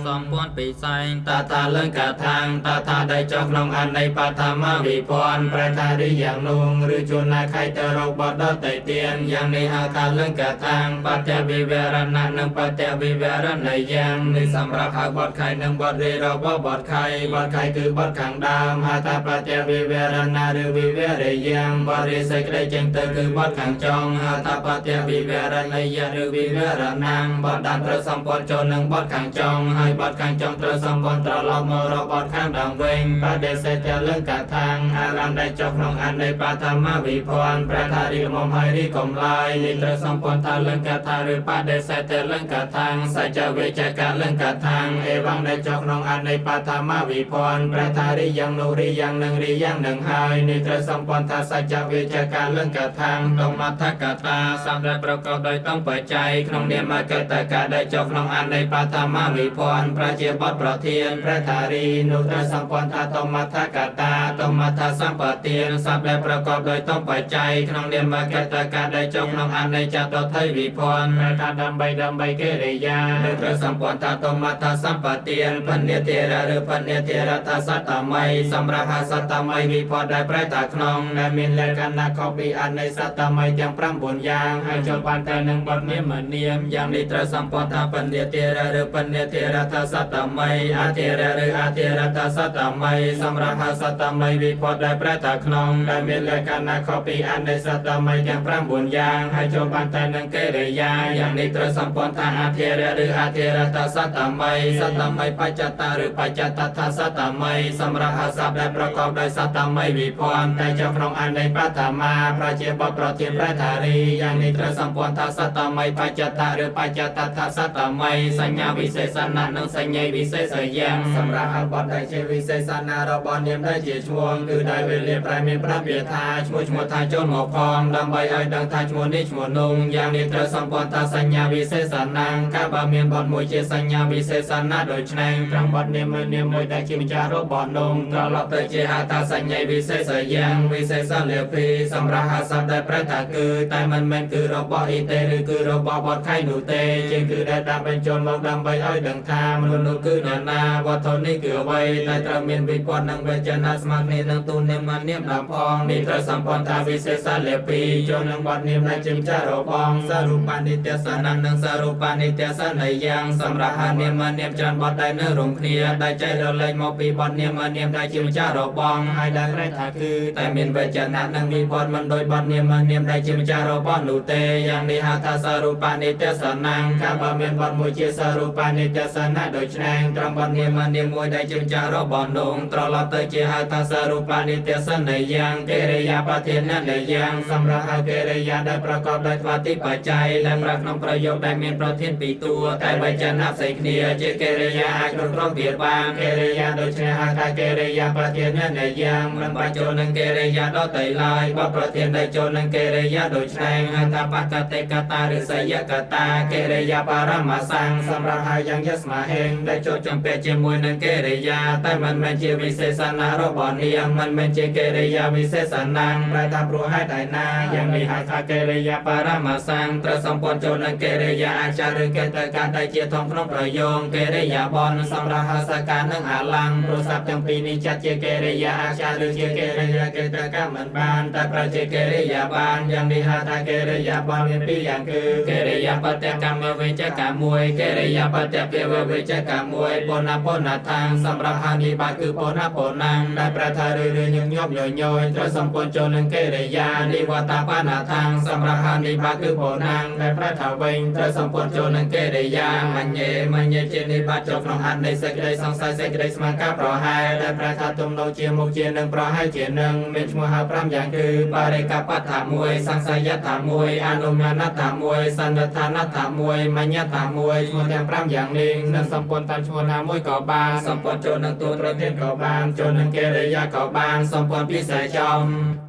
សំពន់ពិសែងតាថាលឹងកាថាងតាថាได้ចុះក្នុងអនៃបឋមវិភ័ណ្ឌប្រែថារីយ៉ាងនោះឬជួនណាខៃទៅរកបដតៃទៀនយ៉ាងនេះហៅថាលឹងកាថាងបច្ចវិវរណៈនិងបច្ចវិវរណយ៉ាងនេះសម្រាប់ហៅបទខៃនិងបទរីរបស់បទខៃគឺបទខាងដើមហៅថាបច្ចវិវរណៈឬវិវរយ៉ាងបទរីសេចក្តីចេញទៅគឺបទខាងចុងហៅថាបច្ចវិវរណយឬវិវរណាំបទដើមត្រូវសម្ព័ន្ធចូលនឹងបទខាងចុងហើយបទខាងចុងត្រូវសម្ព័ន្ធត្រឡប់មករកបទខាងដើមវិញបដិសេធលឹងកាថាងអារម្មណ៍ដែលចុះក្នុងអនៃបឋមវិភ័ណ្ឌប្រថារីមុំហើយរីកំឡាយនេះត្រូវសម្ព័ន្ធថាលឹងកាថាឬបដិសេធលឹងកាថាងសច្ចវេជ្ជកលឹងកាថាងអេវងដែលចុះក្នុងអនៃបឋមវិភ័ណ្ឌប្រថារីយ៉ាងនោះរីយ៉ាងនឹងរីយ៉ាងនឹងហើយនេះត្រូវសម្ព័ន្ធថាសច្ចវេជ្ជកលឹងកាថាងតមត្ថកតាសម្រាប់ប្រកបដោយតងបច្ច័យក្នុងនាមកតកៈដែលចុះក្នុងអនៃបឋមវិភ័ណ្ឌប្រជាបទប្រធានប្រថារីនោះត្រូវសម្ព័ន្ធថាតមត្ថកតាតមត្ថសម្បទានសព្ទដែលប្រកបដោយតងបច្ច័យក្នុងនាមកតកៈដែលចុះក្នុងអនៃចតុថៃវិភ័ណ្ឌថាដើម្បីកិរិយាឬត្រូវសម្ព័ន្ធថាតមត្ថសម្បទានបញ្ញាធិរៈឬបញ្ញាធិរៈថាសត្តម័យសម្រាប់ហៅសត្តម័យវិភ័ណ្ឌដែលប្រែថាក្នុងដែលមានលក្ខណៈខុសពីអនៃសត្តម័យទាំង9យ៉ាងហើយចូលបានតែនឹងបទនាមយ៉ាងនេះត្រូវសម្ព័ន្ធថាបញ្ញាធិរៈឬបញ្ញាធិរៈថាសត្តម័យអធិរៈឬអធិរៈថាសត្តម័យសម្រាប់ហៅសត្តម័យវិភ័ណ្ឌដែលប្រែថាក្នុងដែលមានលក្ខណៈខុសពីអនៃសត្តម័យទាំង9យ៉ាងហើយចូលបានតែនឹងកិរិយាយ៉ាងនេះត្រូវសម្ព័ន្ធថាអធិរៈឬអធិរៈថាសត្តម័យបច្ចតៈឬបច្ចតថាសត្តម័យសម្រាប់ហៅសព្ទដែលប្រកបដោយសត្តម័យវិភ័ណ្ឌតែចុះក្នុងអនៃបឋមាប្រជាបទប្រធានប្រថារីយ៉ាងនេះត្រូវសម្ព័ន្ធថាសត្តម័យបច្ចតៈឬបច្ចតថាសត្តម័យសញ្ញាវិសេសណៈនិងសញ្ញាវិសេសយ៉ាងសម្រាប់ហៅបទដែលជាវិសេសណៈរបស់នាមដែលជាឈ្មោះគឺដោយវេលាប្រែមានប្រាប់វាថាឈ្មោះថាចូលមកផងដើម្បីឲ្យដឹងថាឈ្មោះនេះឈ្មោះនោះយ៉ាងនេះត្រូវសម្ព័ន្ធថាសញ្ញាវិសេសណៈកាលបើមានបទមួយជាសញ្ញាវិសេសណៈដូច្នេះត្រង់បទនាមមួយដែលជាម្ចាស់របស់នោះត្រឡប់ទៅជាហៅថាសញ្ញាវិសេសយ៉ាងវិសេសលាភីសម្រាប់ហៅសព្ទដែលប្រែថាគឺតែមិនមែនគឺរបស់អ៊ីទេឬគឺរបស់បទខៃនោះទេជាគឺដែលដាក់បញ្ចូលមកដើម្បីឲ្យដឹងថាមនុស្សនោះគឺអ្នកណាវត្ថុនេះគឺអ្វីតែត្រូវមានវិពន្ធនិងវេចនៈស្មើគ្នានឹងទូនាមនាមដើមផងនេះត្រូវសម្ព័ន្ធថាវិសេសលាភីចូលនឹងបទនាមដែលជាម្ចាស់របស់សរូបនិត្យសនៈនិងសរូបនិត្យសនៈយ៉ាងសម្រាប់ហៅនាមច្រើនបទដែលនៅរួមគ្នាដែលចែករលែកមកពីបទនាមដែលជាម្ចាស់របស់ហើយដែលប្រែថាគឺតែមានវេចនៈនិងវិពន្ធមិនដោយបទនាមដែលជាម្ចាស់របស់នោះទេយ៉ាងនេះហៅថាសរូបនិត្យសនៈកាលបើមានបទមួយជាសរូបនិត្យសនៈដូច្នេះត្រង់បទនាមមួយដែលជាម្ចាស់របស់នោះត្រឡប់ទៅជាហៅថាសរូបនិត្យសនៈយ៉ាងកិរិយាបធានៈយ៉ាងសម្រាប់ហៅកិរិយាដែលប្រកបដោយថ្វាទីបច្ច័យដែលប្រើក្នុងប្រយោគដែលមានប្រធានពីរតួតែវេចនៈផ្សេងគ្នាជាកិរិយាអាចគ្រប់គ្រងវាបានកិរិយាដូច្នេះហៅថាកិរិយាបធានៈយ៉ាងមិនបាច់ចូលនឹងកិរិយាដទៃឡើយបទប្រធានដែលចូលនឹងកិរិយាដូច្នេះហៅថាបកតេកតាឬសយកតាកិរិយាបរមសង្ឃសម្រាប់ហៅយ៉ាងយស្មហេងដែលចូលចំពាក់ជាមួយនឹងកិរិយាតែមិនមែនជាវិសេសណៈរបស់នាមមិនមែនជាកិរិយាវិសេសណៈប្រែថាព្រោះហេតុឯណាយ៉ាងនេះហៅថាកិរិយាបរមសង្ឃត្រូវសម្ព័ន្ធចូលនឹងកិរិយាអច្ឆរិកតកៈដែលជាធំក្នុងប្រយោគកិរិយាបនសម្រាប់ហៅសកានិងអលង្ព្រោះសព្ទទាំងពីរនេះចាត់ជាកិរិយាអច្ឆរិកជាកិរិយាកតកៈមិនបានតែប្រជាកិរិយាបានយ៉ាងនេះហៅថាកិរិយាបនមានពីរយ៉ាងគឺកិរិយាបតកម្មវេជ្ជកម្មមួយកិរិយាបតភាវវេជ្ជកម្មមួយពនថាងសម្រាប់ហានិបាតគឺពនណាំដែលប្រែថារឿយញញប់ញញយត្រូវសម្ព័ន្ធចូលនឹងកិរិយានិវត្តបនថាងសម្រាប់ហានិបាតគឺពណាំដែលប្រែថាវិញត្រូវសម្ព័ន្ធចូលនឹងកិរិយាមញ្ញេជានិបាតចូលក្នុងអត្ថនៃសេចក្តីសង្ស័យសេចក្តីស្មានការប្រហែលដែលប្រែថាទំនោរជាមុខជានឹងប្រហែលជានឹងមានឈ្មោះហៅ5យ៉ាងគឺបរិកបដ្ឋ1សង្សយដ្ឋ1អនុមានដ្ឋ1សន្និដ្ឋានដ្ឋ1មញ្ញដ្ឋ1ឈ្មោះទាំង5យ៉ាងនេះនឹងសម្ព័ន្ធតាមឈ្មោះណាមួយក៏បានសម្ព័ន្ធចូលនឹងតួប្រធានក៏បានចូលនឹងកិរិយាក៏បានសម្ព័ន្ធពិសេសចំ